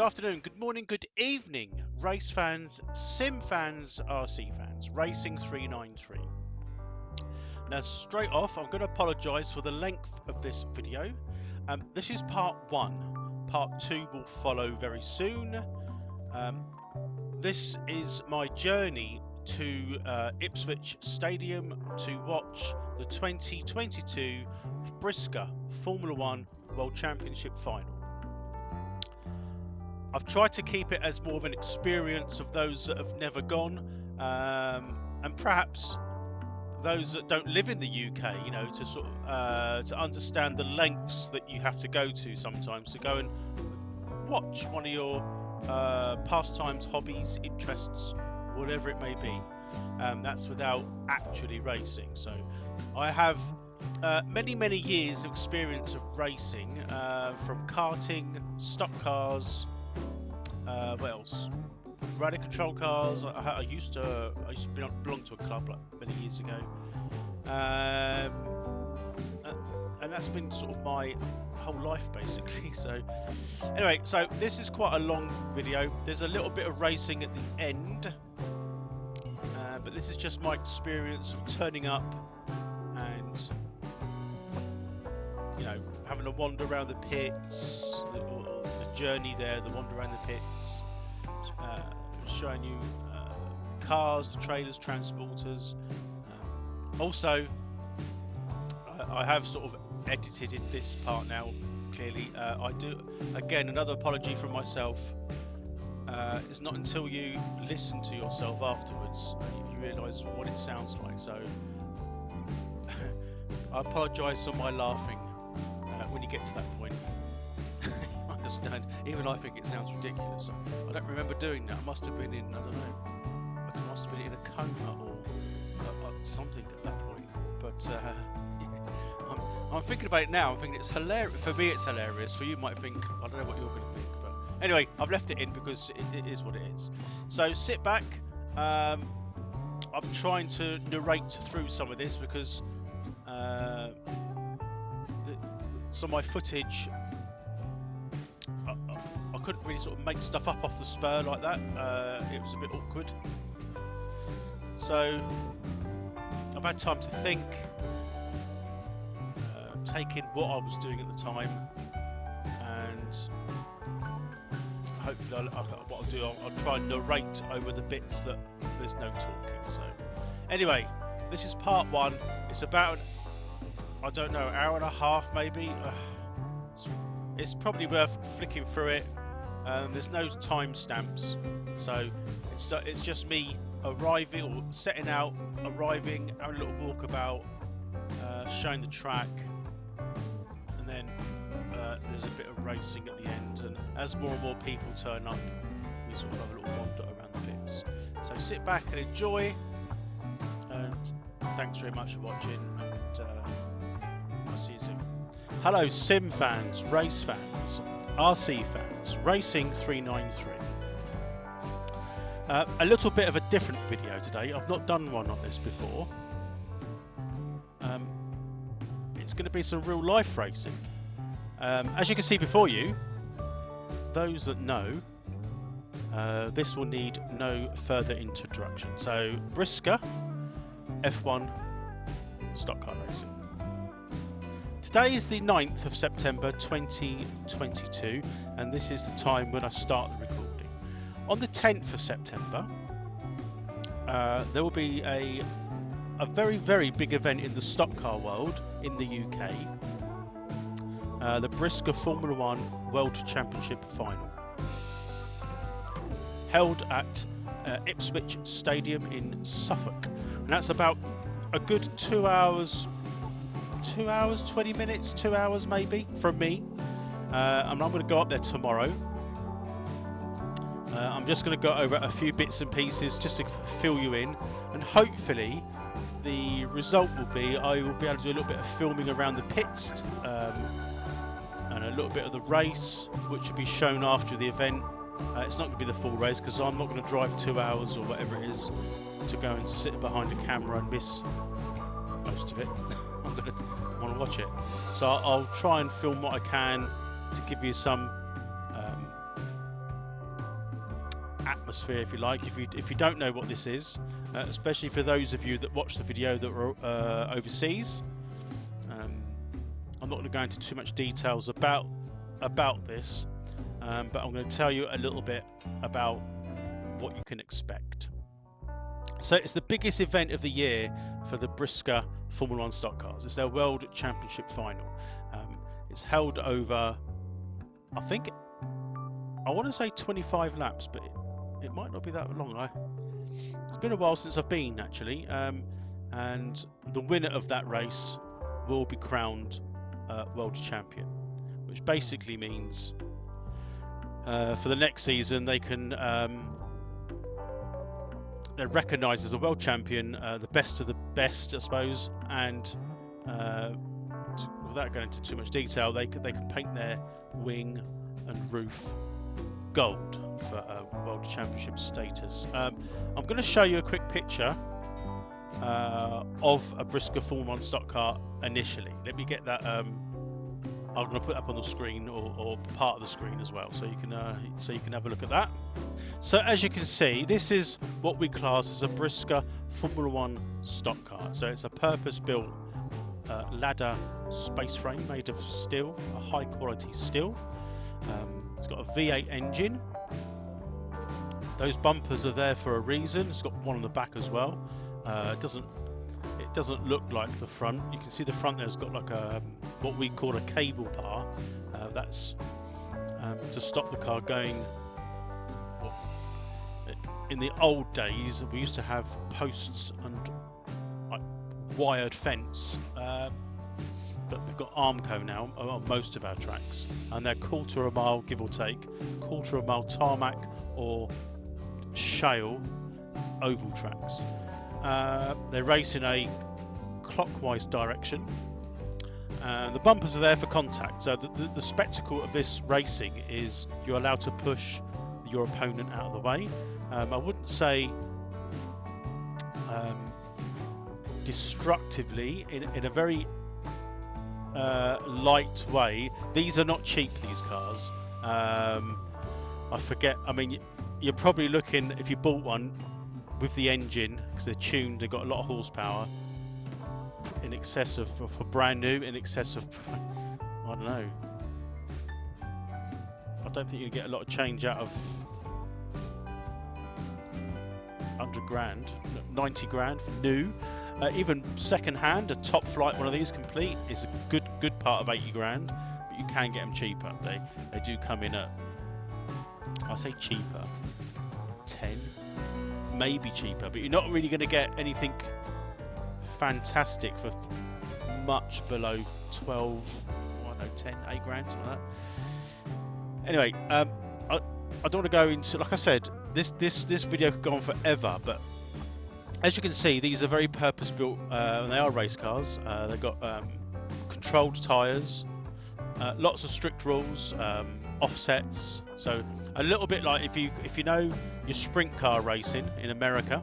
Good afternoon, good morning, good evening, race fans, sim fans, RC fans, Racing 393. Now straight off, I'm going to apologise for the length of this video. This is part 1. Part 2 will follow very soon. This is my journey to Ipswich Stadium to watch the 2022 BRISCA Formula 1 World Championship Final. I've tried to keep it as more of an experience of those that have never gone, and perhaps those that don't live in the UK, you know, to sort of to understand the lengths that you have to go to sometimes to go and watch one of your pastimes, hobbies, interests, whatever it may be. That's without actually racing. So I have many years of experience of racing, from karting, stock cars. What else? Rally control cars. I used to belong to a club like many years ago, and that's been sort of my whole life basically. So anyway, so this is quite a long video. There's a little bit of racing at the end, but this is just my experience of turning up and, you know, having a wander around the pits. The journey there, the wander around the pits, showing you cars, the trailers, transporters. Also, I have sort of edited this part now. Clearly, I do. Again, another apology from myself. It's not until you listen to yourself afterwards you realise what it sounds like. So I apologise for my laughing when you get to that point. Understand, even I think it sounds ridiculous. I don't remember doing that. I must have been in, I don't know, I must have been in a coma or something at that point. But I'm thinking about it now. I'm thinking it's hilarious. For me it's hilarious. For you might think, I don't know what you're going to think. But anyway, I've left it in because it is what it is. So sit back. I'm trying to narrate through some of this because some of my footage, I couldn't really sort of make stuff up off the spur like that. It was a bit awkward. So I've had time to think, take in what I was doing at the time, and hopefully what I'll do, I'll try and narrate over the bits that there's no talking. So anyway, this is part 1. It's about I don't know, hour and a half maybe. It's probably worth flicking through it. There's no time stamps, so it's just me arriving or setting out, arriving, having a little walkabout, showing the track, and then there's a bit of racing at the end. And as more and more people turn up, we sort of have a little wander around the pits. So sit back and enjoy, and thanks very much for watching, and I'll see you soon. Hello sim fans, race fans, RC fans, Racing 393. A little bit of a different video today. I've not done one on this before. It's going to be some real life racing. As you can see before you, those that know, this will need no further introduction. So BRISCA F1 stock car racing. Today is the 9th of September 2022, and this is the time when I start the recording. On the 10th of September, there will be a very big event in the stock car world in the UK, the BRISCA Formula 1 World Championship Final, held at Ipswich Stadium in Suffolk, and that's about a good 2 hours 20 minutes, 2 hours maybe from me. And I'm going to go up there tomorrow. I'm just going to go over a few bits and pieces just to fill you in, and hopefully the result will be I will be able to do a little bit of filming around the pits, and a little bit of the race, which will be shown after the event. It's not going to be the full race because I'm not going to drive 2 hours or whatever it is to go and sit behind a camera and miss most of it. I'm going to want to watch it, so I'll try and film what I can to give you some atmosphere, if you like. If you don't know what this is, especially for those of you that watch the video that were overseas, I'm not going to go into too much details about this, but I'm going to tell you a little bit about what you can expect. So it's the biggest event of the year for the BRISCA Formula 1 stock cars. It's their World Championship Final. It's held over, I want to say 25 laps, but it might not be that long. It's been a while since I've been, actually, and the winner of that race will be crowned world champion, which basically means for the next season they can they're recognised as a world champion, the best of the best, I suppose, and without going into too much detail, they can paint their wing and roof gold for world championship status. I'm going to show you a quick picture of a BRISCA Formula 1 stock car initially. Let me get that. I'm going to put it up on the screen or part of the screen as well, so you can have a look at that. So as you can see, this is what we class as a BRISCA Formula 1 stock car. So it's a purpose-built ladder space frame made of steel, a high-quality steel. It's got a V8 engine. Those bumpers are there for a reason. It's got one on the back as well. It doesn't look like the front. You can see the front there's got like a what we call a cable bar. That's to stop the car going. In the old days, we used to have posts and like wired fence, but we've got Armco now on most of our tracks, and they're quarter a mile, give or take, quarter a mile tarmac or shale oval tracks. They race in a clockwise direction. The bumpers are there for contact. So the spectacle of this racing is you're allowed to push your opponent out of the way. I wouldn't say destructively, in a very light way. These are not cheap, these cars. I forget, I mean, you're probably looking, if you bought one with the engine, because they're tuned, they've got a lot of horsepower, in excess of, for brand new, in excess of, I don't know, I don't think you get a lot of change out of 100 grand, 90 grand for new. Even second hand, a top flight one of these complete is a good part of 80 grand, but you can get them cheaper. They do come in at, I say cheaper, 10, maybe cheaper, but you're not really going to get anything fantastic for much below 12, I don't know, 10, 8 grand, something like that. Anyway, I don't want to go into, like I said, this video could go on forever, but as you can see, these are very purpose-built, and they are race cars. They've got controlled tyres, lots of strict rules, offsets. So a little bit like if you know your sprint car racing in America,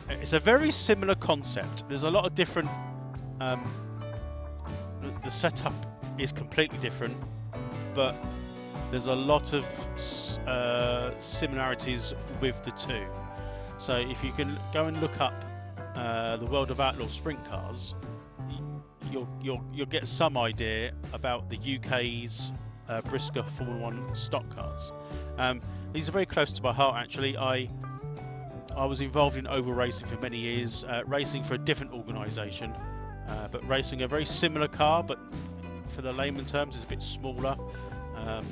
it's a very similar concept. There's a lot of different. The setup is completely different, but there's a lot of similarities with the two. So if you can go and look up the World of Outlaw sprint cars, you'll get some idea about the UK's BRISCA Formula 1 stock cars. These are very close to my heart, actually. I was involved in oval racing for many years, racing for a different organisation, but racing a very similar car, but for the layman terms, it's a bit smaller,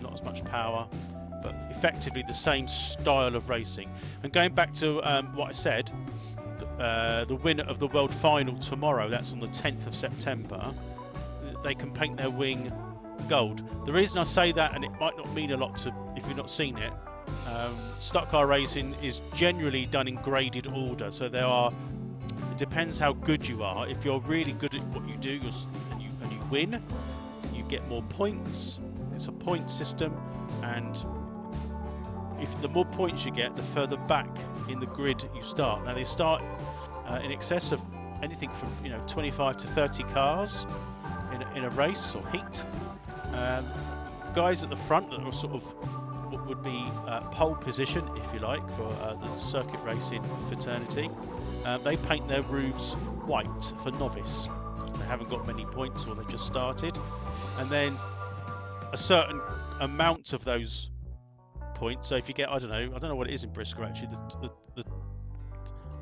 not as much power, but effectively the same style of racing. And going back to what I said, the winner of the world final tomorrow, that's on the 10th of September, they can paint their wing gold. The reason I say that, and it might not mean a lot to if you've not seen it, stock car racing is generally done in graded order. So it depends how good you are. If you're really good at what you do and you win, you get more points. It's a point system, and if the more points you get, the further back in the grid you start. Now they start in excess of anything from 25 to 30 cars in a race or heat. Guys at the front that are sort of what would be pole position, if you like, for the circuit racing fraternity. They paint their roofs white for novice. They haven't got many points, or they've just started. And then a certain amount of those points. So if you get, I don't know what it is in BRISCA actually.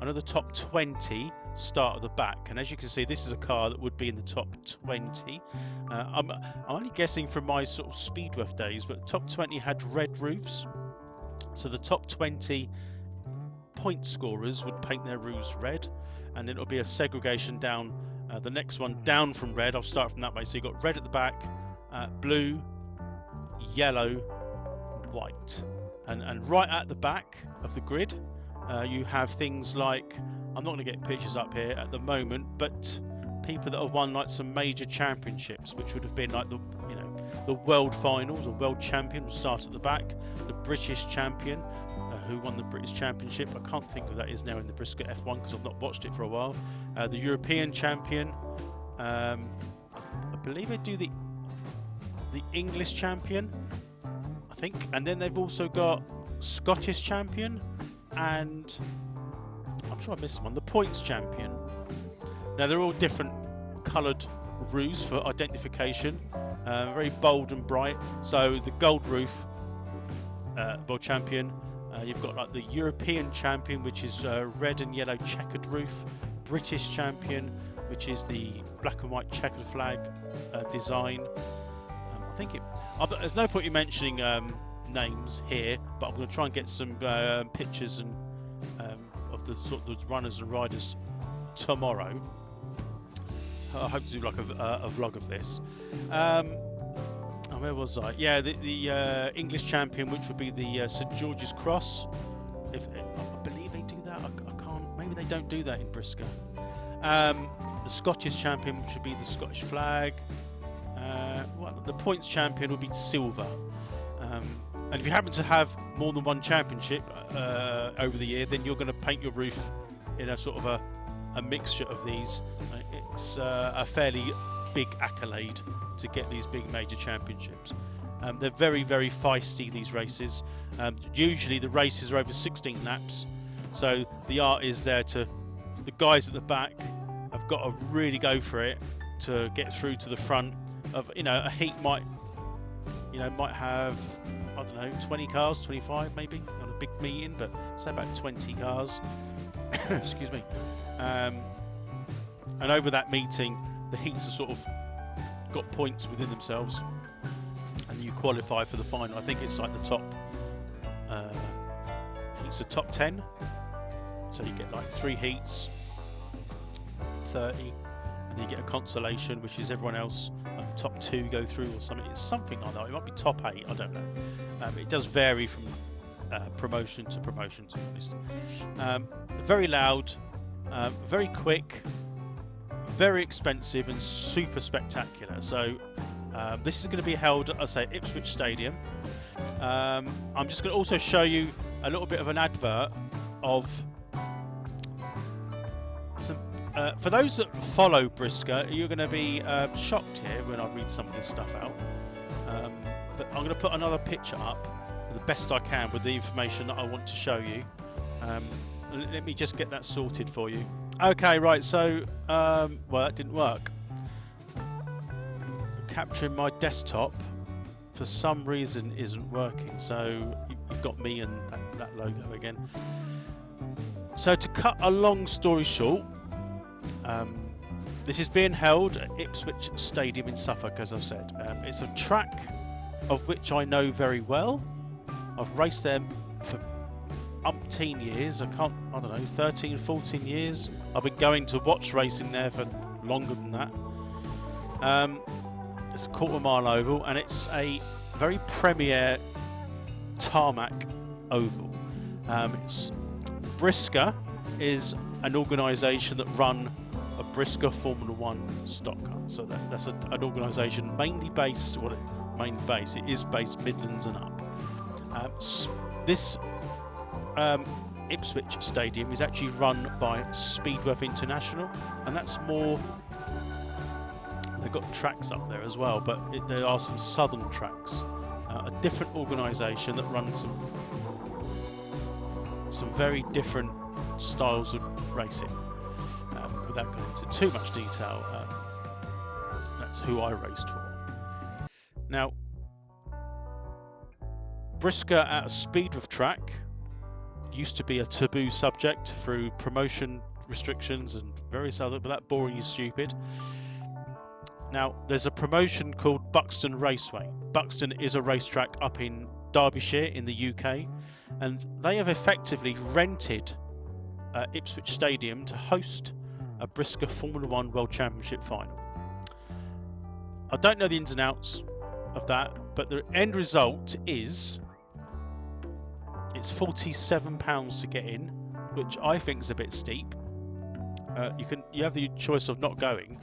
I know the top 20 start at the back, and as you can see, this is a car that would be in the top 20. I'm only guessing from my sort of Speedworth days, but top 20 had red roofs. So the top 20 point scorers would paint their roofs red, and then it'll be a segregation down. The next one down from red. I'll start from that way. So you've got red at the back, blue, yellow, white, and right at the back of the grid. You have things like, I'm not going to get pictures up here at the moment, but people that have won like some major championships, which would have been like the world finals, or world champion will start at the back. The British champion, who won the British Championship, I can't think of that is now in the BRISCA F1 because I've not watched it for a while. The European champion, I believe they do the English champion, I think, and then they've also got Scottish champion, and I'm sure I missed one, the points champion. Now they're all different coloured roofs for identification, very bold and bright. So the gold roof, world champion. You've got like the European champion, which is red and yellow checkered roof. British champion, which is the black and white checkered flag design. I think it. There's no point in mentioning names here, but I'm going to try and get some pictures and of the sort of the runners and riders tomorrow. I hope to do like a vlog of this. Where was I? Yeah, the English champion, which would be the St George's Cross. I believe they do that. I can't. Maybe they don't do that in BRISCA. The Scottish champion, which would be the Scottish flag. The points champion would be silver. And if you happen to have more than one championship over the year, then you're going to paint your roof in a sort of a mixture of these. It's a fairly big accolade to get these big major championships. They're very, very feisty, these races. Usually the races are over 16 laps, so the art is there to the guys at the back have got to really go for it to get through to the front of, a heat might have, I don't know, 20 cars, 25 maybe on a big meeting, but say about 20 cars. Excuse me. And over that meeting, the heats are sort of got points within themselves, and you qualify for the final. I think it's like the top. It's the top 10. So you get like 3 heats, 30, and then you get a consolation, which is everyone else. Like the top 2 go through, or something. It's something like that. It might be top 8. I don't know. It does vary from promotion to promotion, to be honest. Very loud, very quick, very expensive, and super spectacular. So this is going to be held, I say, at Ipswich Stadium. I'm just going to also show you a little bit of an advert of some. For those that follow BRISCA, you're going to be shocked here when I read some of this stuff out. But I'm going to put another picture up the best I can with the information that I want to show you. Let me just get that sorted for you. Okay, right, so, well, that didn't work. Capturing my desktop, for some reason, isn't working. So, you've got me and that logo again. So, to cut a long story short, this is being held at Ipswich Stadium in Suffolk, as I've said. It's a track of which I know very well. I've raced there for umpteen years. I don't know, 13, 14 years. I've been going to watch racing there for longer than that. It's a quarter-mile oval, and it's a very premier tarmac oval. BRISCA is an organisation that run a BRISCA Formula 1 stock car. So that's an organisation mainly based, it is based Midlands and up. This Ipswich Stadium is actually run by Speedworth International, and that's more. They've got tracks up there as well, but there are some southern tracks a different organisation that runs some very different styles of racing. Without going into too much detail, that's who I raced for. Now, BRISCA at a speed with track used to be a taboo subject through promotion restrictions and various other, but that boring is stupid. Now, there's a promotion called Buxton Raceway. Buxton is a racetrack up in Derbyshire in the UK, and they have effectively rented Ipswich Stadium to host a BRISCA Formula 1 World Championship final. I don't know the ins and outs of that, but the end result is it's £47 to get in, which I think is a bit steep. You have the choice of not going.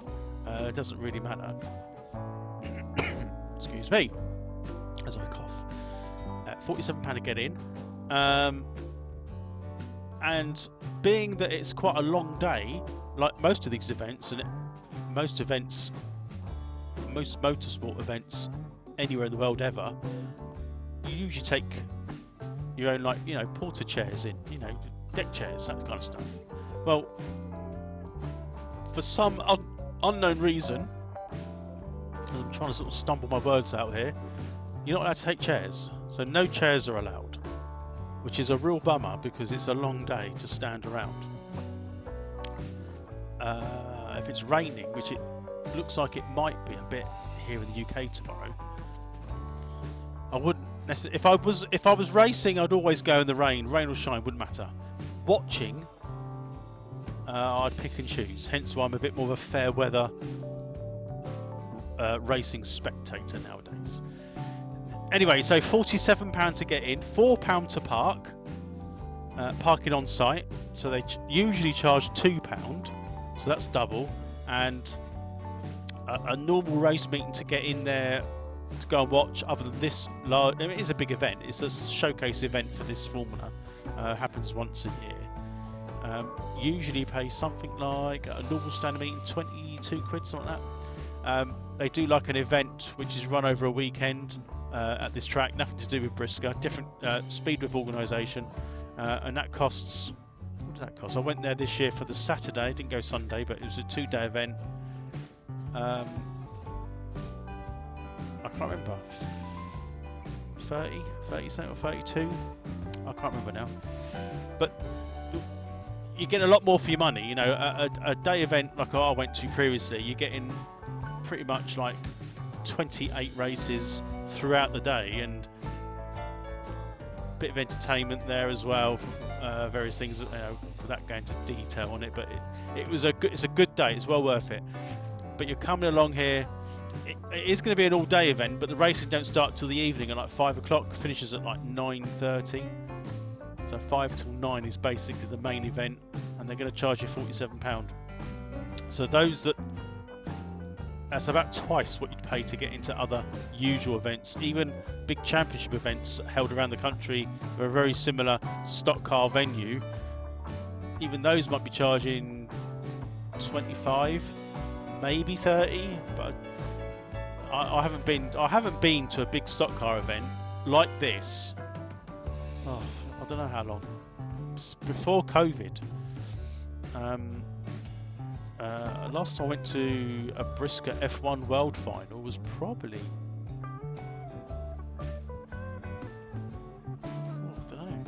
It doesn't really matter. Excuse me, as I cough. £47 to get in, and being that it's quite a long day, like most of these events, and most motorsport events anywhere in the world ever, you usually take your own, like, porter chairs in, deck chairs, that kind of stuff. Well, for some unknown reason, I'm trying to sort of stumble my words out here, you're not allowed to take chairs, so no chairs are allowed, which is a real bummer because it's a long day to stand around. If it's raining, which it looks like it might be a bit here in the UK tomorrow, I wouldn't necessarily. If I was racing, I'd always go in the rain. Rain or shine, wouldn't matter. Watching, I'd pick and choose. Hence why I'm a bit more of a fair weather racing spectator nowadays. Anyway, so £47 to get in, £4 to park, parking on site. So they usually charge £2, so that's double. And a normal race meeting to get in there to go and watch, other than this large, it is a big event. It's a showcase event for this formula. Happens once a year. Usually you pay something like a normal standard meeting, 22 quid, something like that. They do like an event which is run over a weekend at this track, nothing to do with BRISCA, different speed with organisation, and that costs, what did that cost? I went there this year for the Saturday, didn't go Sunday, but it was a 2-day event. I can't remember, 30 something or 32, I can't remember now, but you get a lot more for your money. A day event like I went to previously, you're getting pretty much like 28 races throughout the day, and a bit of entertainment there as well, various things, without going into detail on it, but it's a good day, it's well worth it. But you're coming along here, it is going to be an all-day event, but the racing don't start till the evening at like 5 o'clock, finishes at like 9:30. So 5 till 9 is basically the main event, and they're going to charge you £47. So that's about twice what you'd pay to get into other usual events. Even big championship events held around the country with a very similar stock car venue, even those might be charging 25, maybe 30. But I haven't been to a big stock car event like this. Oh, I don't know how long. Before COVID. Last time I went to a BRISCA F1 World Final was probably, I don't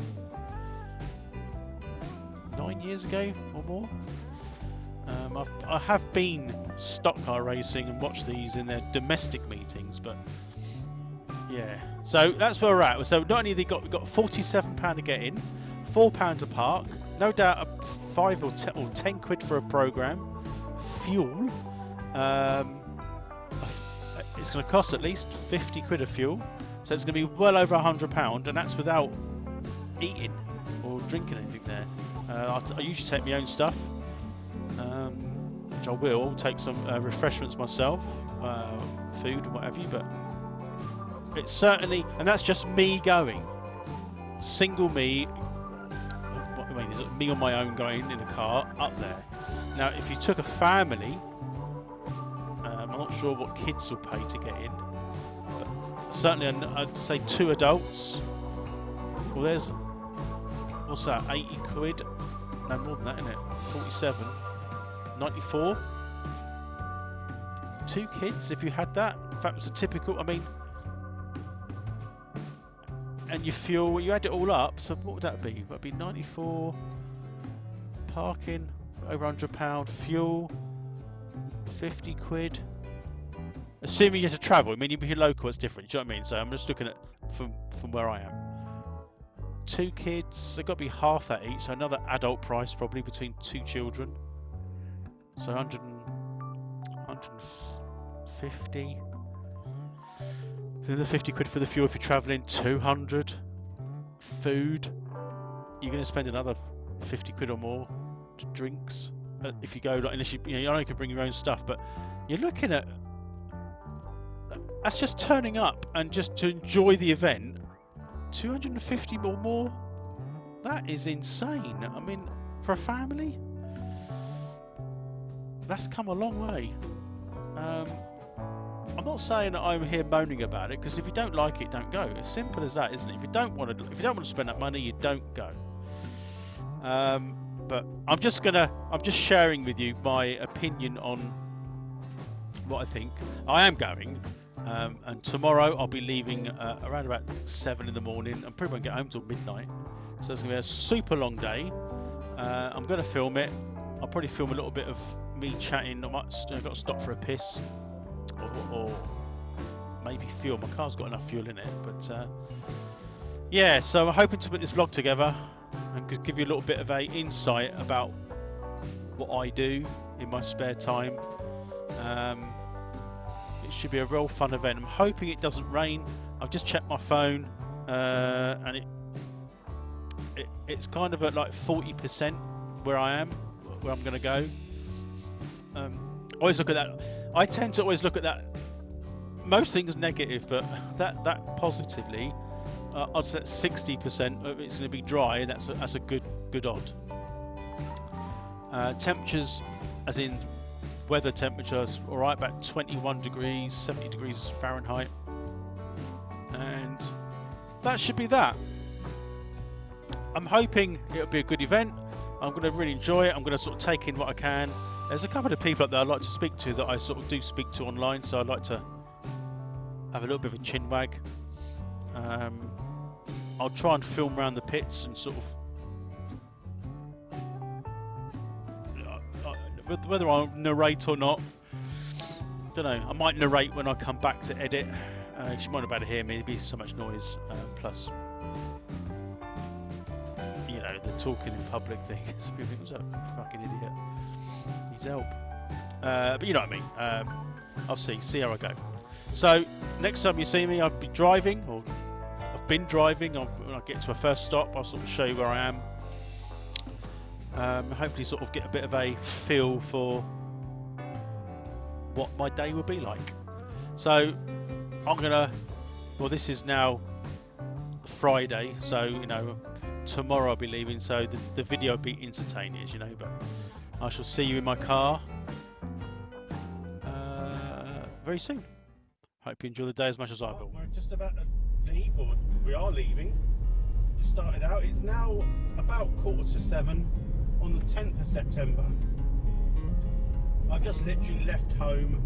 know, 9 years ago or more. I have been stock car racing and watched these in their domestic meetings, but yeah. So that's where we're at. So not only we've got £47 to get in, £4 to park, no doubt 5 or 10 quid for a programme, fuel. It's going to cost at least 50 quid of fuel, so it's going to be well over £100, and that's without eating or drinking anything there. I usually take my own stuff, which I will. I'll take some refreshments myself, food and what have you, but it's certainly, and that's just me going, single me. What I mean is me on my own going in a car up there. Now, if you took a family, I'm not sure what kids will pay to get in, but certainly I'd say 2 adults. Well, there's, what's that, 80 quid? No more than that, isn't it? 47, 94. 2 kids if you had that. In fact, it was a typical, I mean, and your fuel, you add it all up, so what would that be? That'd be 94, parking, over £100, fuel, 50 quid. Assuming you have to travel, I mean, if you're local, it's different, do you know what I mean? So I'm just looking at from where I am. 2 kids, they've got to be half that each, so another adult price probably between 2 children. So 150. Then the 50 quid for the fuel if you're travelling, 200. Food, you're going to spend another 50 quid or more. Drinks, if you go, like, unless you know you can bring your own stuff, but you're looking at, that's just turning up and just to enjoy the event, 250 or more. That is insane. I mean, for a family, that's come a long way. I'm not saying that I'm here moaning about it, because if you don't like it, don't go. As simple as that, isn't it? If you don't want to spend that money, you don't go. But I'm just sharing with you my opinion on what I think. I am going, and tomorrow I'll be leaving around about 7 in the morning. I'm probably won't get home till midnight, so it's going to be a super long day. I'm going to film it. I'll probably film a little bit of me chatting. I've got to stop for a piss, or maybe fuel. My car's got enough fuel in it, but yeah. So I'm hoping to put this vlog together and give you a little bit of a insight about what I do in my spare time. It should be a real fun event. I'm hoping it doesn't rain. I've just checked my phone, and it's kind of at like 40% where I am, where I'm going to go. Always look at that. I tend to always look at that. Most things negative, but that positively. I'd say 60% of it's going to be dry, and that's a good odd. Temperatures, as in weather temperatures, all right, about 21 degrees, 70 degrees Fahrenheit, and that should be that. I'm hoping it'll be a good event. I'm going to really enjoy it. I'm going to sort of take in what I can. There's a couple of people up there I'd like to speak to that I sort of do speak to online, so I'd like to have a little bit of a chin wag. I'll try and film around the pits and sort of whether I'll narrate or not, don't know. I might narrate when I come back to edit. You might not be able to hear me. There'll be so much noise. Plus, you know, the talking in public thing. Some people think, "Who's that fucking idiot? Needs help." But you know what I mean. I'll see how I go. So next time you see me, I'll be driving, or I've been driving. When I get to a first stop, I'll sort of show you where I am. Hopefully sort of get a bit of a feel for what my day will be like. So this is now Friday, so you know, tomorrow I'll be leaving, so the video will be instantaneous, you know, but I shall see you in my car very soon. Hope you enjoy the day as much as I will. We're just about to leave, or we are leaving. Just started out. It's now about 6:45 on the 10th of September. I've just literally left home.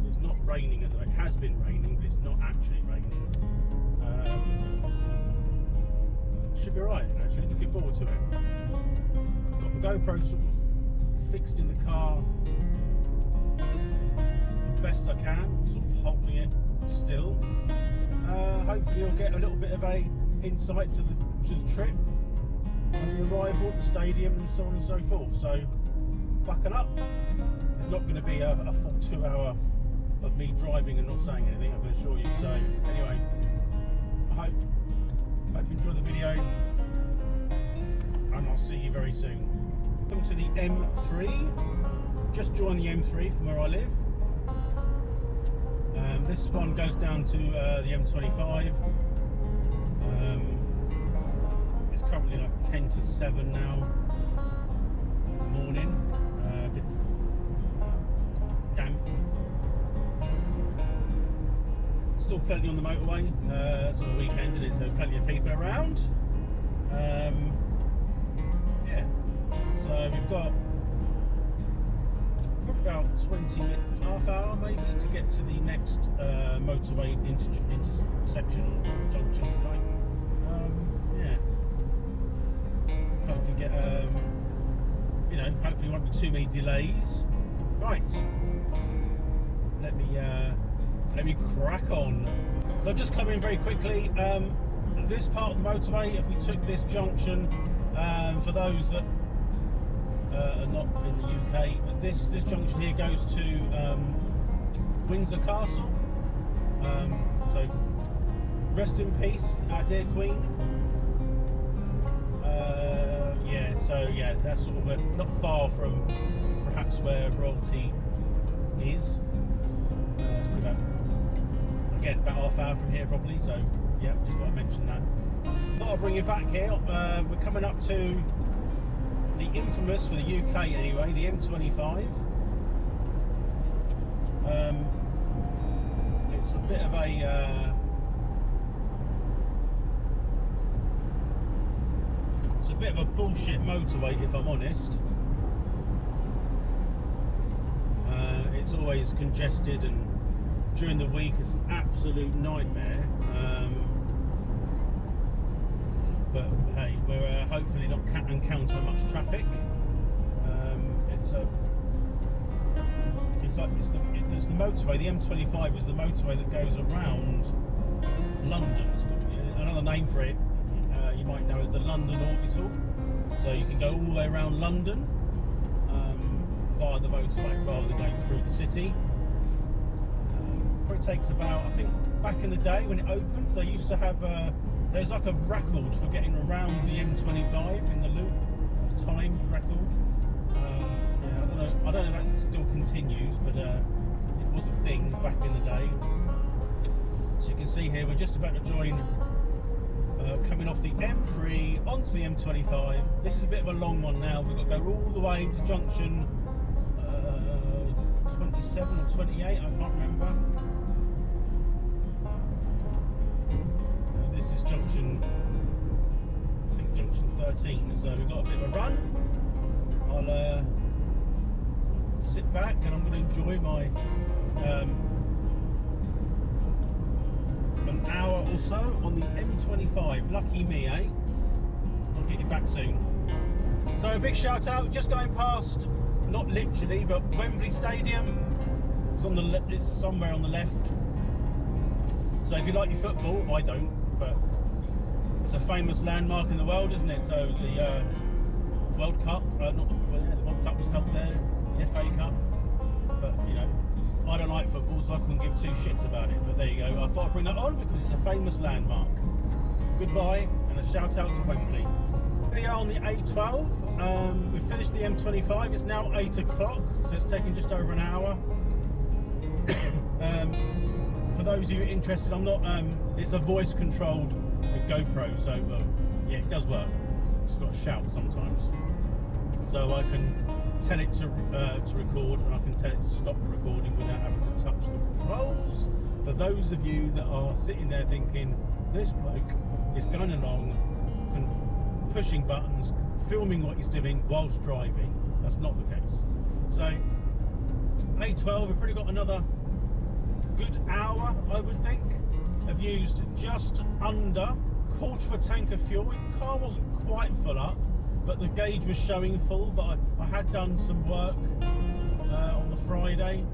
It's not raining at the moment. It has been raining, but it's not actually raining. Should be right, actually. Looking forward to it. Got the GoPro sort of fixed in the car best I can, sort of holding it still. Hopefully you'll get a little bit of a insight to the trip and the arrival at the stadium and so on and so forth. So buckle up. It's not going to be a full 2 hour of me driving and not saying anything, I can assure you. So anyway, I hope you enjoy the video, and I'll see you very soon. Welcome to the M3. Just joined the M3 from where I live. This one goes down to the M25. It's currently like 10 to 7 now in the morning. A bit damp. still plenty on the motorway. It's on the weekend, isn't it? So plenty of people around. Yeah. So we've got probably about 20 minutes, half hour maybe, to get to the next motorway intersection or junction, if you like. Yeah. Hopefully get, you know, hopefully won't be too many delays. Right. Let me crack on. So I've just come in very quickly. This part of the motorway, if we took this junction, for those that are not in the UK, this junction here goes to Windsor Castle. So rest in peace, our dear Queen. Yeah, so yeah, that's sort of not far from perhaps where royalty is. It's probably about half hour from here probably, so yeah, just thought I'd mention that. Thought I'd bring you back here. We're coming up to the infamous, for the UK anyway, the M25. It's a bit of a bullshit motorway, if I'm honest. It's always congested, and during the week it's an absolute nightmare. But hey, we're hopefully not encounter much traffic. It's the motorway. The M25 is the motorway that goes around London. It's got another name for it. You might know as the London Orbital. So you can go all the way around London via the motorway rather than going through the city. Probably takes about, I think, back in the day when it opened, they used to have there's like a record for getting around the M25 in the loop, a timed record. Yeah, I don't know if that still continues, but it was a thing back in the day. So you can see here we're just about to join, coming off the M3 onto the M25. This is a bit of a long one now. We've got to go all the way to junction 27 or 28, I can't remember. This is junction, I think junction 13, so we've got a bit of a run. I'll sit back and I'm going to enjoy my an hour or so on the M25. Lucky me, eh? I'll get you back soon. So a big shout out, just going past, not literally, but Wembley Stadium. It's on the it's somewhere on the left. So if you like your football, I don't, but it's a famous landmark in the world, isn't it? So the World Cup, the World Cup was held there, the FA Cup. But you know, I don't like football, so I couldn't give two shits about it. But there you go. I thought I'd bring that on because it's a famous landmark. Goodbye, and a shout out to Wembley. We are on the A12. We've finished the M25. It's now 8 o'clock, so it's taken just over an hour. For those of you interested, I'm not. It's a voice-controlled GoPro, so yeah, it does work. Just got to shout sometimes, so I can tell it to record, and I can tell it to stop recording without having to touch the controls. For those of you that are sitting there thinking this bloke is going along, pushing buttons, filming what he's doing whilst driving, that's not the case. So A12, we've probably got another good hour, I would think. I've used just under quarter of a tank of fuel. The car wasn't quite full up, but the gauge was showing full. But I had done some work on the Friday,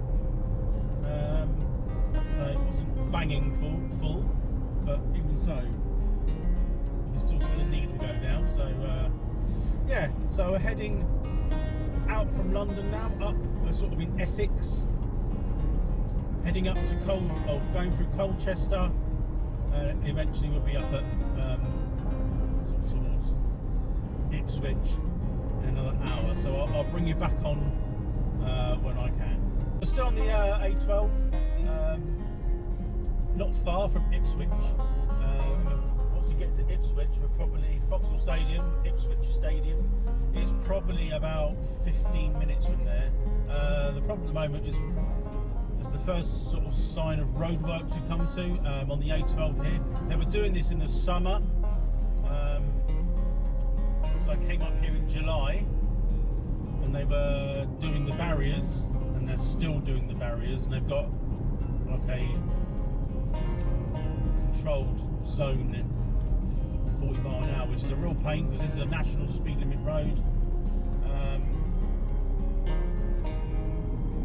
so it wasn't banging full, but even so, you can still see the needle go down. So yeah, so we're heading out from London now, up. We're sort of in Essex, heading up to going through Colchester, and eventually we'll be up at sort of towards Ipswich in another hour. So I'll bring you back on when I can. We're still on the A12, not far from Ipswich. Once you get to Ipswich, we're probably Vauxhall Stadium, Ipswich Stadium is probably about 15 minutes from there. The problem at the moment is It's the first sort of sign of roadworks we come to on the A12 here. They were doing this in the summer. So I came up here in July and they were doing the barriers, and they're still doing the barriers, and they've got like a controlled zone at 40 mile an hour, which is a real pain because this is a national speed limit road.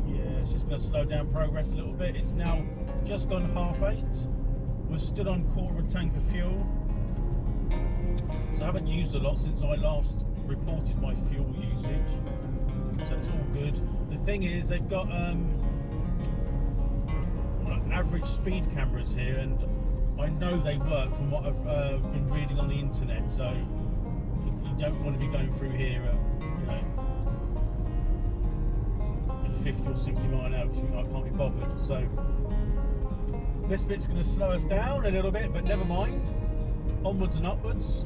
Yeah, it's just going to slow down progress a little bit. It's now just gone 8:30. We're still on 1/4 tank of fuel. So I haven't used a lot since I last reported my fuel usage. So it's all good. The thing is, they've got average speed cameras here, and I know they work from what I've been reading on the internet. So you don't want to be going through here at, 50 or 60 mile an hour, because I can't be bothered. So this bit's going to slow us down a little bit, but never mind. Onwards and upwards.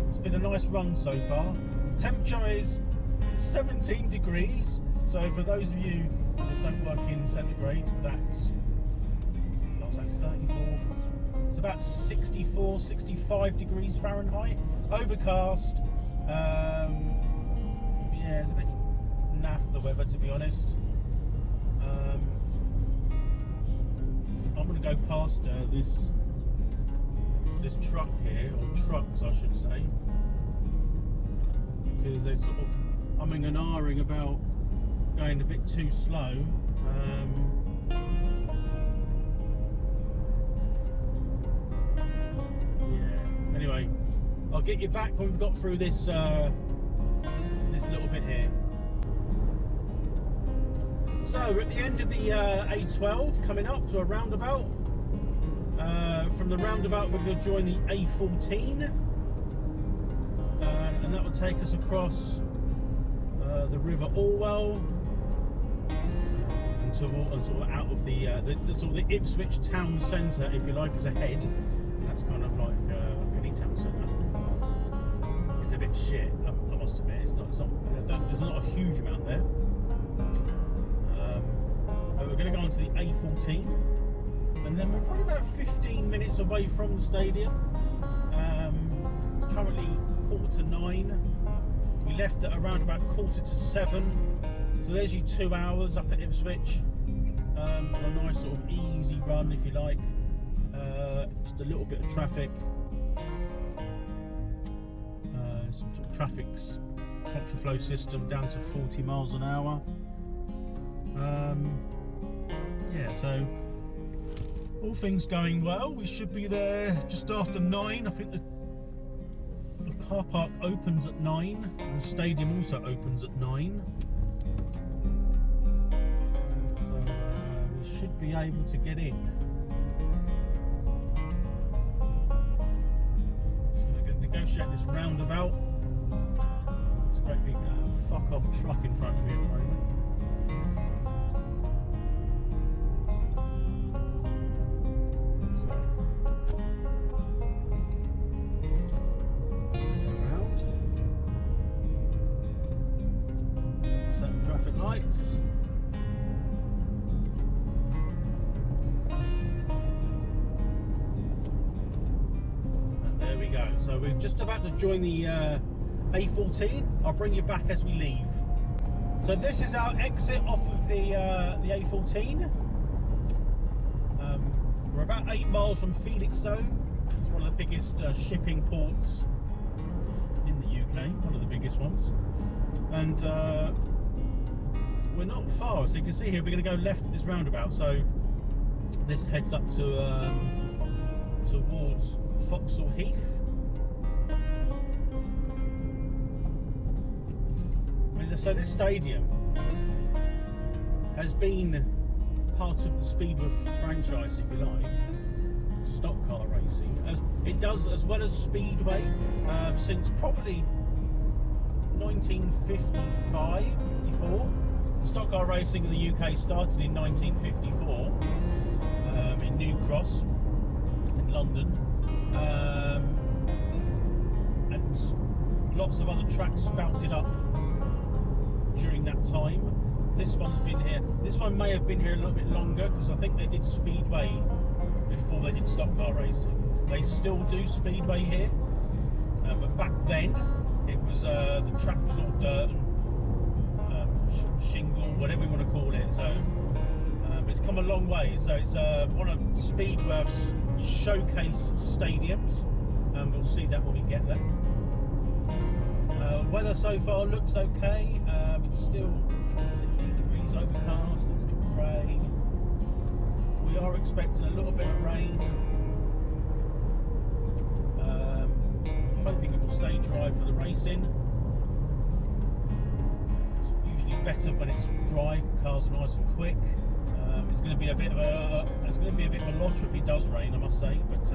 It's been a nice run so far. Temperature is 17 degrees. So for those of you that don't work in centigrade, that's 34. It's about 64, 65 degrees Fahrenheit. Overcast. Yeah, it's a bit naff, the weather, to be honest. I'm going to go past this truck here, or trucks I should say, because they're sort of umming and ahhing about going a bit too slow. Yeah. Anyway, I'll get you back when we've got through this this little bit here. So we're at the end of the A12, coming up to a roundabout. From the roundabout we're going to join the A14, and that will take us across the River Orwell and sort of out of the sort of the Ipswich town centre, if you like, as a head. And that's kind of like any town centre. It's a bit shit, I must admit. There's not a huge amount there. But we're going to go on to the A14. And then we're probably about 15 minutes away from the stadium. It's currently 8:45. We left at around about 6:45. So there's you 2 hours up at Ipswich. On a nice sort of easy run, if you like. Just a little bit of traffic. Some sort of traffic's contraflow system down to 40 miles an hour. Yeah, so all things going well. We should be there just after 9. I think the car park opens at 9, and the stadium also opens at 9. So we should be able to get in. Just going to negotiate this roundabout. There's a great big fuck off truck in front of me at the moment. Lights. And there we go. So we're just about to join the A14. I'll bring you back as we leave. So this is our exit off of the A14. We're about 8 miles from Felixstowe. It's one of the biggest shipping ports in the UK. One of the biggest ones. And we're not far, so you can see here we're going to go left at this roundabout. So this heads up to towards Vauxhall Heath. So this stadium has been part of the Speedway franchise, if you like, stock car racing. It does as well as Speedway since probably 1955, 54. Stock car racing in the UK started in 1954 in New Cross in London, and lots of other tracks sprouted up during that time. this one's been here. This one may have been here a little bit longer because I think they did Speedway before they did stock car racing. They still do Speedway here, but back then it was the track was all dirt and shingle, whatever you want to call it. So it's come a long way. So it's one of Speedway's showcase stadiums, and we'll see that when we get there. Weather so far looks okay. It's still 16 degrees overcast. It's a bit grey. We are expecting a little bit of rain. Hoping it will stay dry for the racing. It's usually better when it's dry. Cars are nice and quick. It's going to be a bit of a lottery if it does rain, I must say. But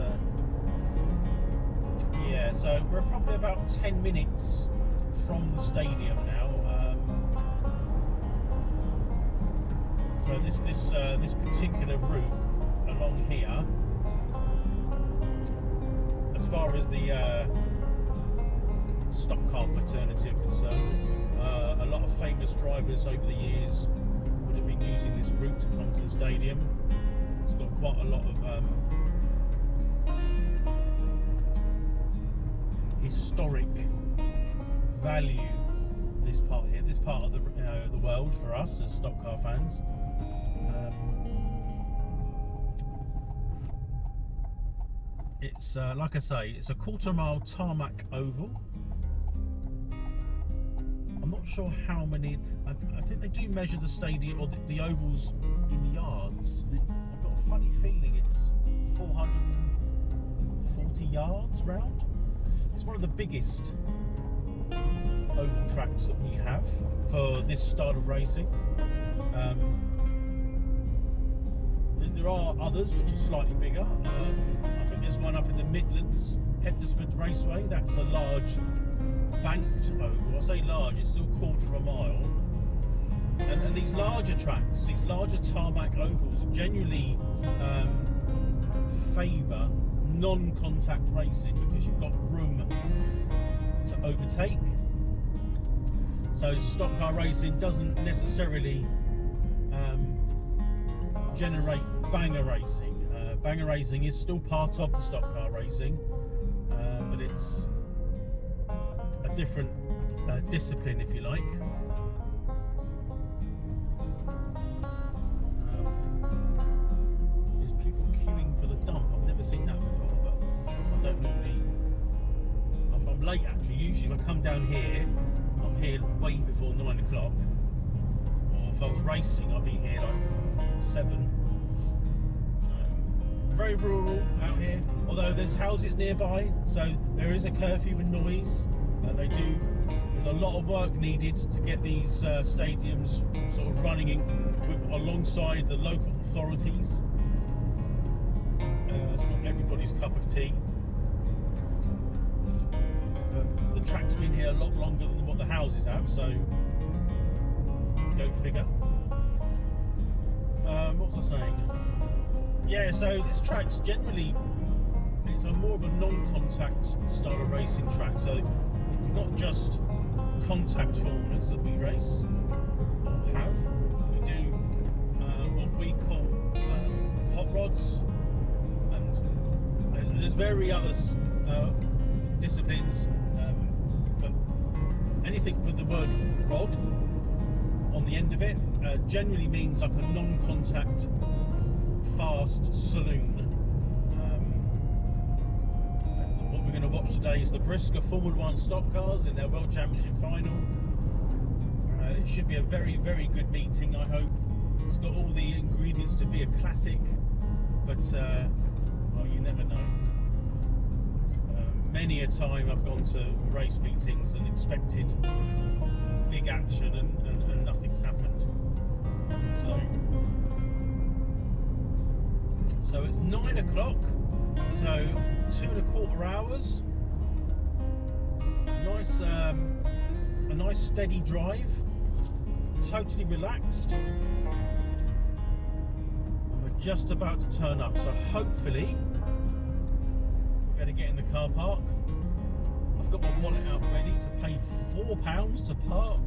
yeah, so we're probably about 10 minutes from the stadium now. So this particular route along here, as far as the stock car fraternity are concerned, a lot of famous drivers over the years would have been using this route to come to the stadium. It's got quite a lot of historic value. This part here, this part of the world for us as stock car fans. It's like I say, it's a quarter-mile tarmac oval. I'm not sure how many. I think they do measure the stadium or the ovals in yards. I've got a funny feeling it's 440 yards round. It's one of the biggest oval tracks that we have for this style of racing. There are others which are slightly bigger. I think there's one up in the Midlands, Hednesford Raceway. That's a large banked oval. I say large, it's still a quarter of a mile. And these larger tracks, these larger tarmac ovals, generally favour non-contact racing because you've got room to overtake. So stock car racing doesn't necessarily generate banger racing. Banger racing is still part of the stock car racing, but it's a different discipline, if you like. There's people queuing for the dump. I've never seen that before, but I don't normally. I'm late actually. Usually, if I come down here, I'm here way before 9 o'clock. Or if I was racing, I'd be here like 7. Very rural out here, although there's houses nearby, so there is a curfew and noise. There's a lot of work needed to get these stadiums sort of running alongside the local authorities. It's not everybody's cup of tea. The track's been here a lot longer than what the houses have, so go figure. What was I saying? Yeah, so this track's generally, it's a more of a non-contact style of racing track, so it's not just contact formulas that we race or have. We do what we call hot rods, and there's very other disciplines, but anything with the word rod on the end of it generally means like a non-contact fast saloon. What we're going to watch today is the BRISCA Formula 1 stock cars in their World Championship final. It should be a very, very good meeting, I hope. It's got all the ingredients to be a classic, but well, you never know. Many a time I've gone to race meetings and expected big action and nothing's happened. So it's 9 o'clock, so 2.25 hours. A nice steady drive, totally relaxed. And we're just about to turn up, so hopefully we're going to get in the car park. I've got my wallet out ready to pay £4 to park.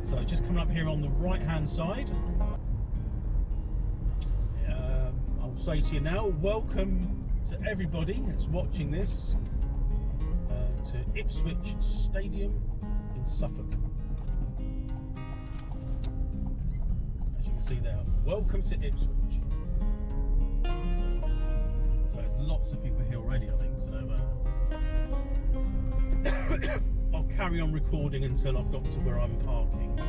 So it's just coming up here on the right hand side. I'll say to you now, welcome to everybody that's watching this to Ipswich Stadium in Suffolk. As you can see there, welcome to Ipswich. So there's lots of people here already, I think. So I'll carry on recording until I've got to where I'm parking.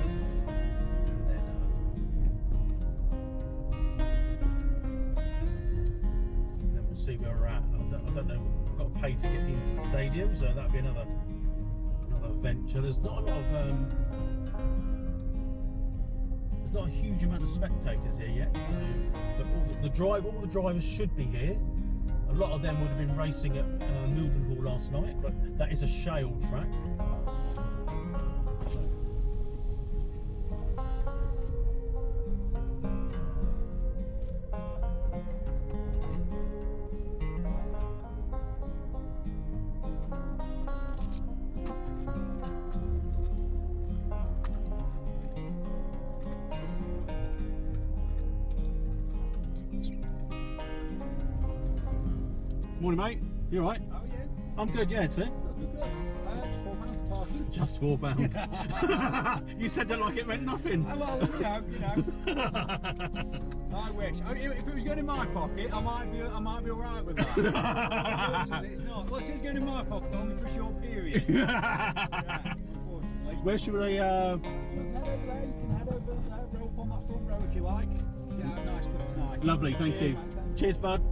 And then we'll see where we're at. I don't know. I've got to pay to get into the stadium, so that'll be another venture. There's not a lot of there's not a huge amount of spectators here yet. So, but all the drivers should be here. A lot of them would have been racing at Mildenhall last night, but that is a shale track. Morning, mate. You all right? How are you? I'm good, yeah, too. Good. £4 parking. Just £4. You said that like it meant nothing. Oh, well, you know. I wish. If it was going in my pocket, I might be all right with that. Unfortunately, it's not. Well, it is going in my pocket, but only for a short period. Yeah, unfortunately. Where should we? So head over there. You can head over there, rope on that front row if you like. Yeah, have a nice cup tonight. Lovely, thank you. Man, thank you. Cheers, bud.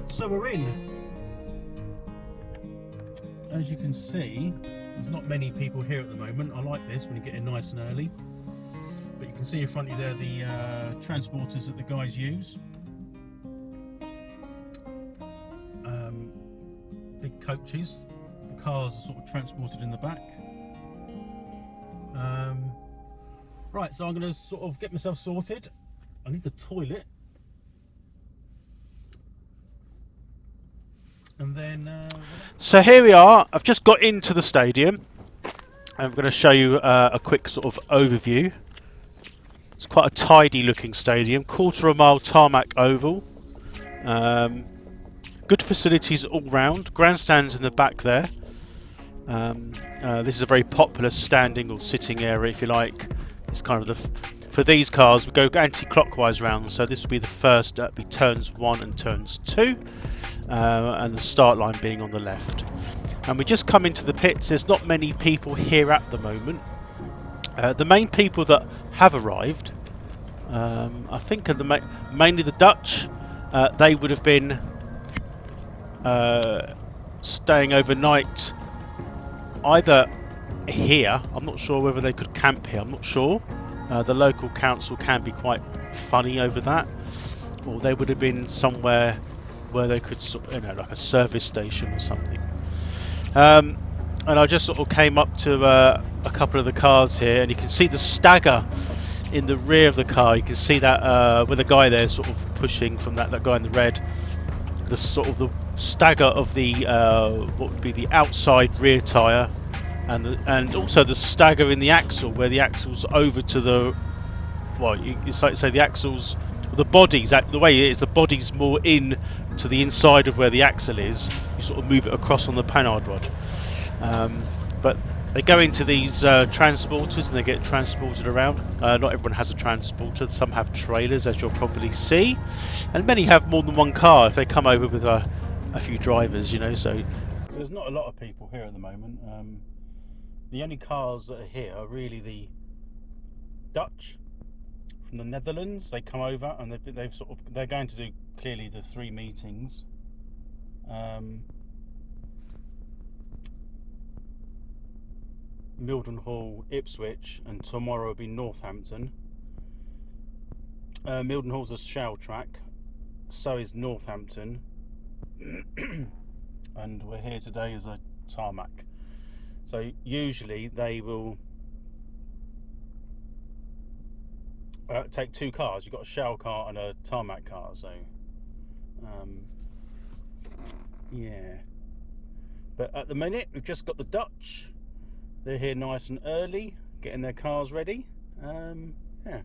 So we're in. As you can see, there's not many people here at the moment. I like this when you get in nice and early. But you can see in front of you there the transporters that the guys use. Big coaches. The cars are sort of transported in the back. Right, so I'm going to sort of get myself sorted. I need the toilet. And then So here we are. I've just got into the stadium. I'm going to show you a quick sort of overview. It's quite a tidy looking stadium, quarter of a mile tarmac oval. Good facilities all round. Grandstands in the back there. This is a very popular standing or sitting area, if you like. It's kind of for these cars, we go anti-clockwise round. So this will be the first. That'll be turns 1 and turns 2. And the start line being on the left. And we just come into the pits. There's not many people here at the moment. The main people that have arrived, I think, are mainly the Dutch. They would have been staying overnight either here. I'm not sure whether they could camp here. I'm not sure. The local council can be quite funny over that. Or they would have been somewhere where they could, like a service station or something. And I just sort of came up to a couple of the cars here, and you can see the stagger in the rear of the car. You can see that with a guy there sort of pushing from that guy in the red. The sort of the stagger of the what would be the outside rear tyre, and also the stagger in the axle, where the axle's over to the, well, it's like say the axle's, the body's, the way it is, the body's more in to the inside of where the axle is. You sort of move it across on the panhard rod. But they go into these transporters and they get transported around. Not everyone has a transporter. Some have trailers, as you'll probably see, and many have more than one car if they come over with a few drivers, So there's not a lot of people here at the moment. The only cars that are here are really the Dutch from the Netherlands. They come over and they're going to do clearly the 3 meetings. Mildenhall, Ipswich, and tomorrow will be Northampton. Mildenhall's a shell track, so is Northampton. And we're here today as a tarmac. So usually they will take 2 cars. You've got a shell car and a tarmac car. So yeah. But at the minute we've just got the Dutch. They're here nice and early, getting their cars ready. Yeah.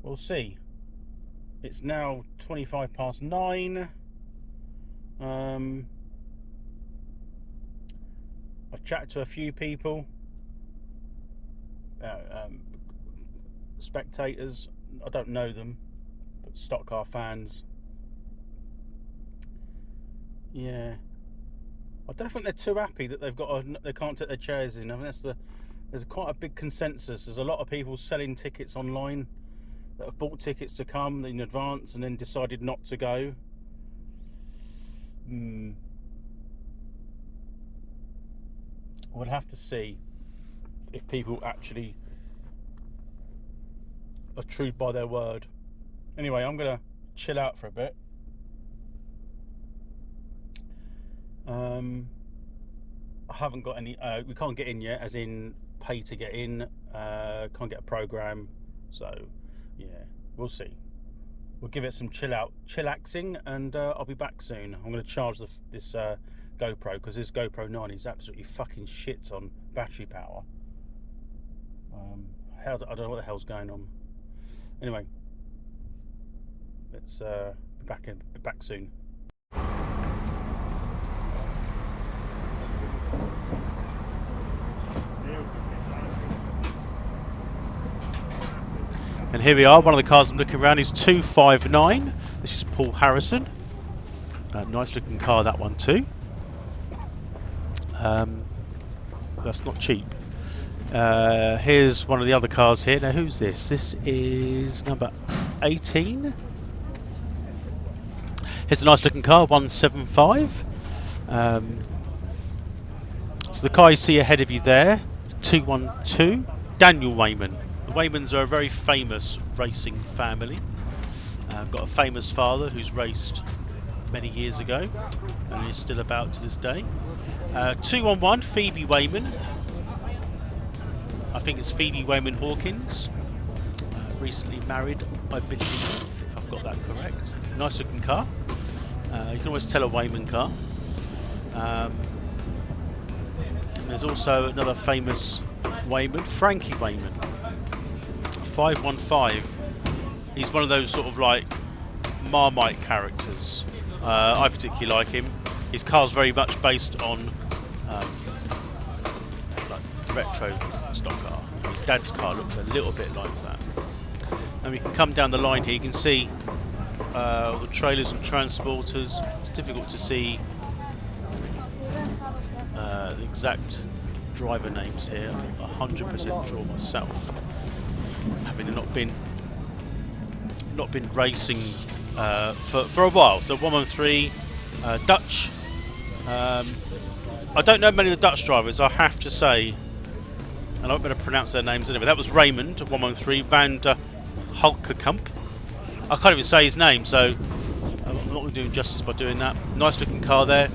We'll see. It's now 9:25. I've chatted to a few people, spectators. I don't know them, but stock car fans. Yeah, I don't think they're too happy that they can't take their chairs in. I mean, there's quite a big consensus. There's a lot of people selling tickets online that have bought tickets to come in advance and then decided not to go. We'll have to see if people actually are true by their word. Anyway, I'm gonna chill out for a bit. I haven't got any. We can't get in yet, as in pay to get in. Can't get a program, so yeah, we'll see. We'll give it some chillaxing, and I'll be back soon. I'm going to charge this GoPro, because this GoPro 9 is absolutely fucking shit on battery power. I don't know what the hell's going on. Anyway, let's be back soon. And here we are, one of the cars I'm looking around is 259. This is Paul Harrison. Nice looking car, that one too. That's not cheap. Here's one of the other cars here. Now, who's this? This is number 18. Here's a nice looking car, 175. So the car you see ahead of you there, 212, Daniel Wayman. The Waymans are a very famous racing family. Got a famous father who's raced many years ago and is still about to this day. 211, Phoebe Wayman. I think it's Phoebe Wayman Hawkins. Recently married, I believe, if I've got that correct. Nice looking car. You can always tell a Wayman car. There's also another famous Wayman, Frankie Wayman. 515. He's one of those sort of like Marmite characters. I particularly like him. His car's very much based on like retro stock car. His dad's car looks a little bit like that. And we can come down the line here. You can see all the trailers and transporters. It's difficult to see the exact driver names here. I'm 100% sure myself, having not been racing for a while. So 113 Dutch. I don't know many of the Dutch drivers, I have to say, and I'm going to pronounce their names anyway. That was Raymond, 113 Van der Hulkekamp. I can't even say his name, so I'm not going to do him justice by doing that. Nice looking car there.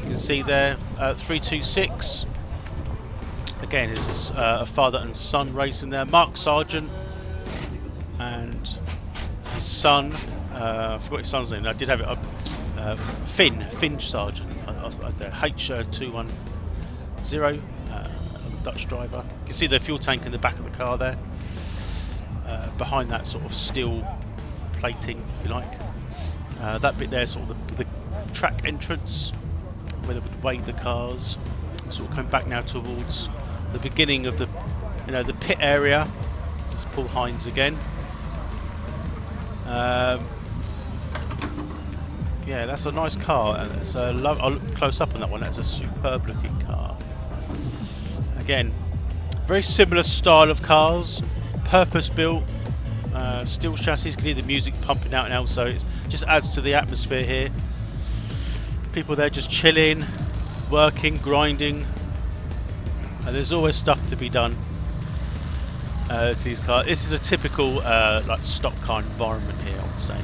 You can see there, 326. Again, this is a father and son racing there. Mark Sargent and his son. I forgot his son's name. I did have it up. Finn Sargent. There, H210. Dutch driver. You can see the fuel tank in the back of the car there. Behind that sort of steel plating, if you like. That bit there, sort of the track entrance, where they would weigh the cars. Sort of coming back now towards the beginning of the pit area. It's Paul Hines again. Yeah, that's a nice car, and it's I'll look close up on that one. That's a superb looking car. Again, very similar style of cars, purpose built, steel chassis. You can hear the music pumping out now, so it just adds to the atmosphere here. People there just chilling, working, grinding. There's always stuff to be done to these cars. This is a typical like stock car environment here, I would say.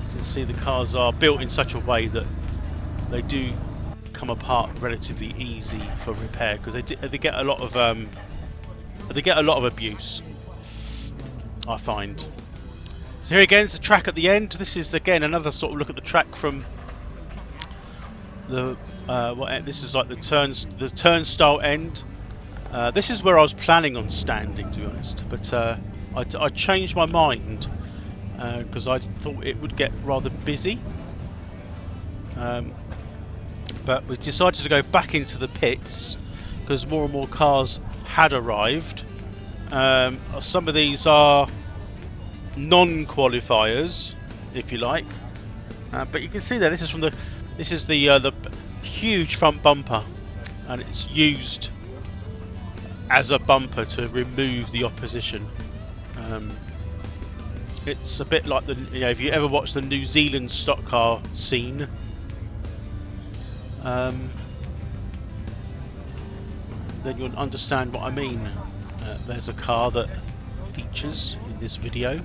You can see the cars are built in such a way that they do come apart relatively easy for repair, because they get a lot of abuse, I find. So here again is the track at the end. This is again another sort of look at the track from the this is like the turnstile end. This is where I was planning on standing, to be honest, but I changed my mind because I thought it would get rather busy. But we decided to go back into the pits because more and more cars had arrived. Some of these are non-qualifiers, if you like, but you can see there. This is the huge front bumper, and it's used as a bumper to remove the opposition. It's a bit like if you ever watch the New Zealand stock car scene. Then you'll understand what I mean. There's a car that features in this video.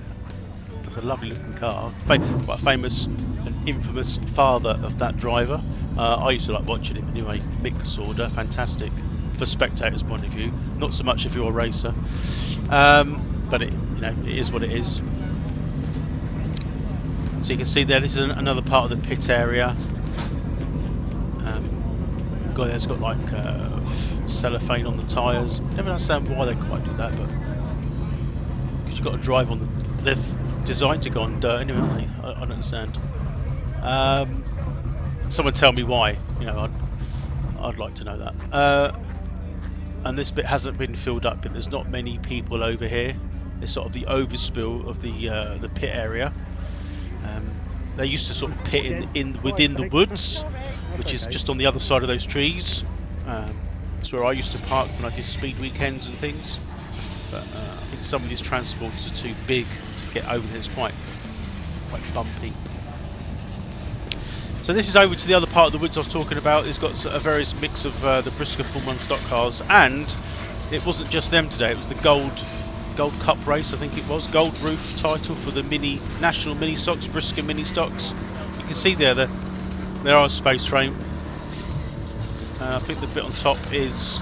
It's a lovely looking car, quite a famous and infamous father of that driver. I used to like watching him anyway. Mick Sauder, fantastic for spectators' point of view, not so much if you're a racer, but it is what it is. So you can see there, this is another part of the pit area. Guy there's got like cellophane on the tyres. Never understand why they quite do that, but because you've got to drive on they're designed to go on dirt anyway, aren't they? I don't understand. Someone tell me why. I'd like to know that. And this bit hasn't been filled up, but there's not many people over here. It's sort of the overspill of the pit area. They used to sort of pit within the woods, which is just on the other side of those trees. That's where I used to park when I did speed weekends and things. But I think some of these transporters are too big to get over there. It's quite bumpy. So this is over to the other part of the woods I was talking about. It's got a various mix of the BRISCA F1 stock cars, and it wasn't just them today. It was the Gold Cup race, I think it was. Gold roof title for the national mini stocks, BRISCA mini stocks. You can see there are a space frame. I think the bit on top is,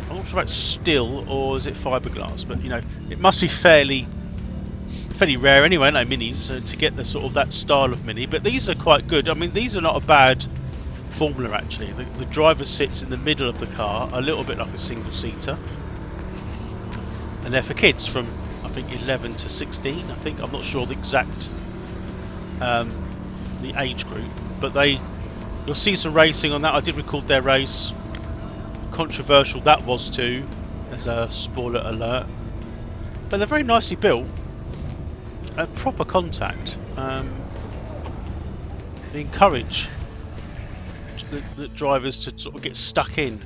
I'm not sure about steel or is it fiberglass, but it must be fairly rare anyway, no minis, to get the sort of that style of mini. But these are quite good. I mean, these are not a bad formula actually. The driver sits in the middle of the car, a little bit like a single seater. And they're for kids from, I think, 11 to 16. I think, I'm not sure the exact the age group, but you'll see some racing on that. I did record their race. Controversial that was too, as a spoiler alert. But they're very nicely built. Proper contact. They encourage the drivers to sort of get stuck in.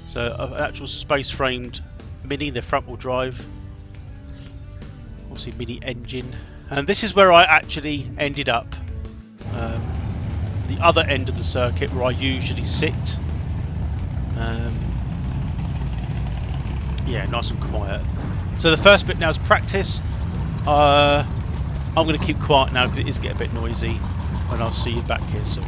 So an actual space framed mini, their front wheel drive, obviously mini engine, and this is where I actually ended up, the other end of the circuit where I usually sit. Yeah, nice and quiet. So the first bit now is practice. I'm going to keep quiet now because it is getting a bit noisy, and I'll see you back here soon.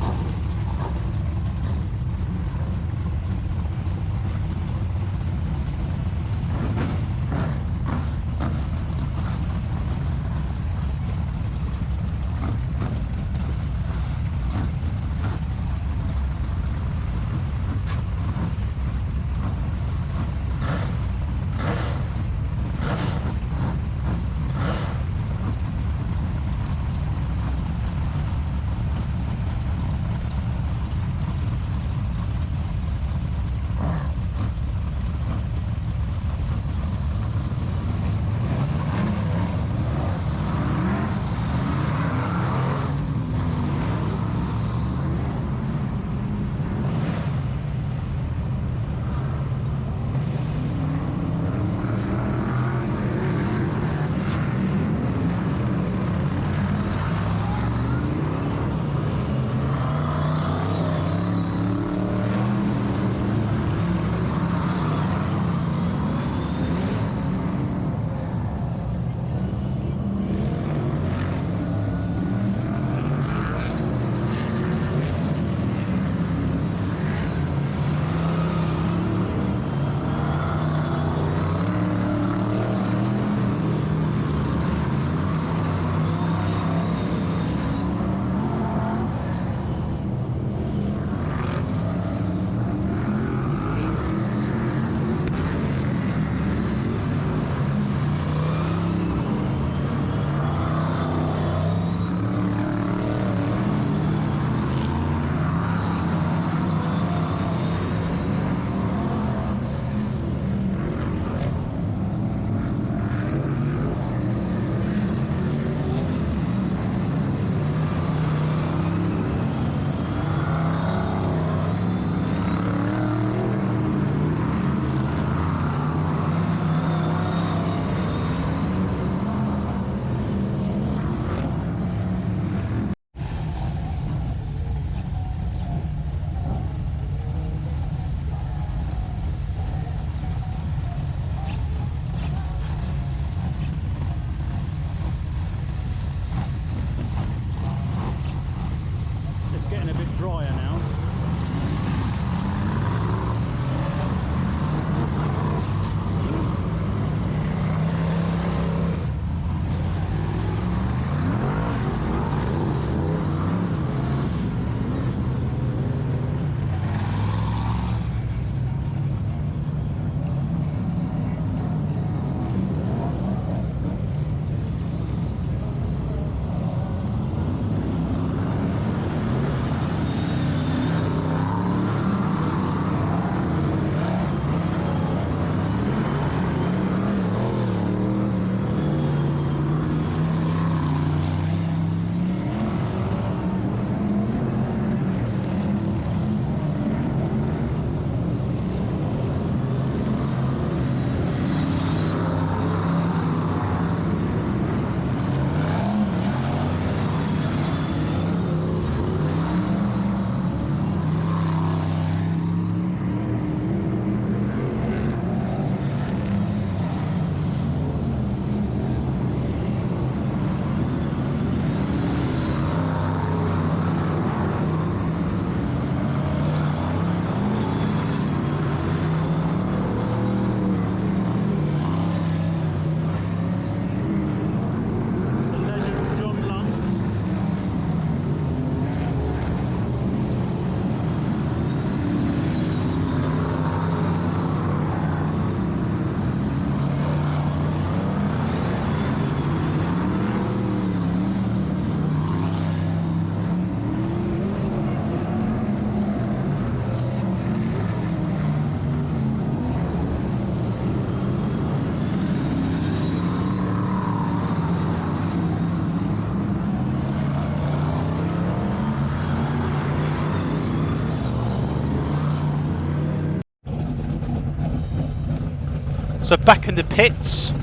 So back in the pits,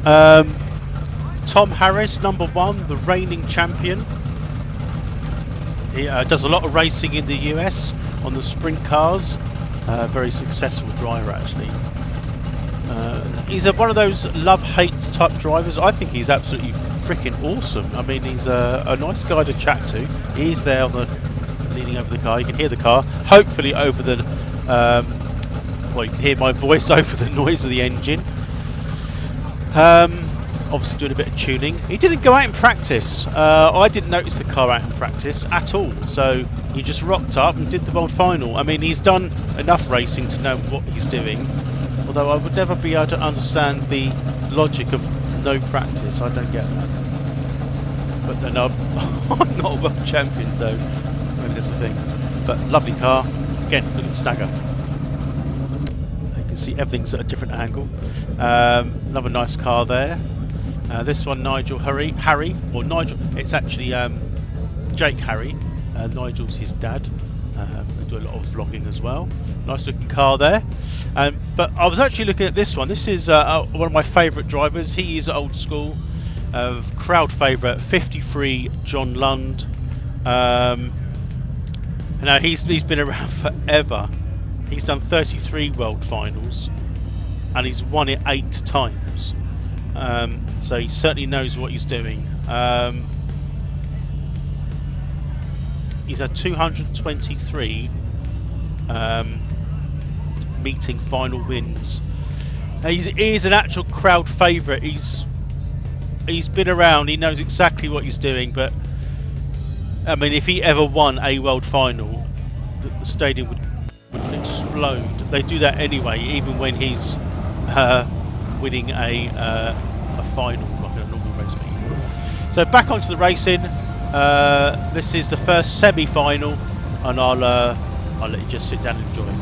Tom Harris, number 1, the reigning champion. He does a lot of racing in the US on the sprint cars. Very successful driver, actually. He's one of those love-hate type drivers. I think he's absolutely freaking awesome. I mean, he's a nice guy to chat to. He's there on the leaning over the car. You can hear the car. Hopefully over the well, you can hear my voice over the noise of the engine. Obviously doing a bit of tuning. He didn't go out in practice. I didn't notice the car out in practice at all. So he just rocked up and did the world final. I mean, he's done enough racing to know what he's doing. Although I would never be able to understand the logic of no practice. I don't get that. But then I'm not a world champion, so maybe that's the thing. But lovely car. Again, look at the stagger. You can see everything's at a different angle. Another nice car there. This one, Nigel Harry, or Nigel. It's actually Jake Harry. Nigel's his dad. They do a lot of vlogging as well. Nice looking car there. But I was actually looking at this one. This is one of my favourite drivers. He is old school. Crowd favourite, 53, John Lund. Now he's been around forever. He's done 33 world finals and he's won it 8 times. So he certainly knows what he's doing. He's had 223 meeting final wins. He's an actual crowd favourite. He's been around. He knows exactly what he's doing. But I mean, if he ever won a world final, the stadium would explode. They do that anyway, even when he's winning a final, like a normal race meeting. So back onto the racing. This is the first semi-final, and I'll let you just sit down and enjoy it.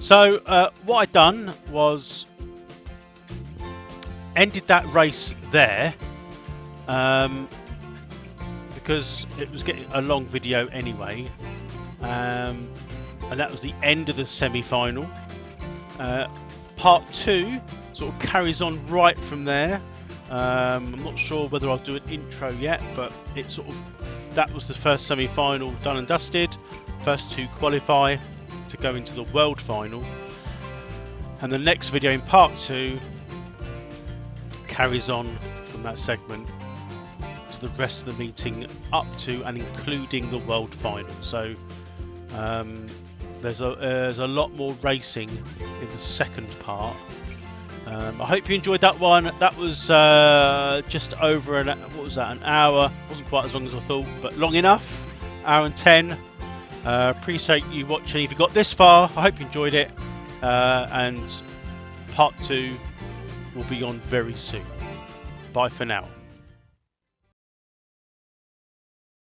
So what I done was ended that race there, because it was getting a long video anyway, and that was the end of the semi-final. Part 2 sort of carries on right from there. I'm not sure whether I'll do an intro yet, but it sort of, that was the first semi-final done and dusted. First 2 qualify to go into the world final, and the next video in part 2 carries on from that segment to the rest of the meeting up to and including the world final. So there's a lot more racing in the second part. I hope you enjoyed that one. That was just over an hour. Wasn't quite as long as I thought, but long enough. Hour and 10. Appreciate you watching. If you got this far, I hope you enjoyed it. And part 2 will be on very soon. Bye for now.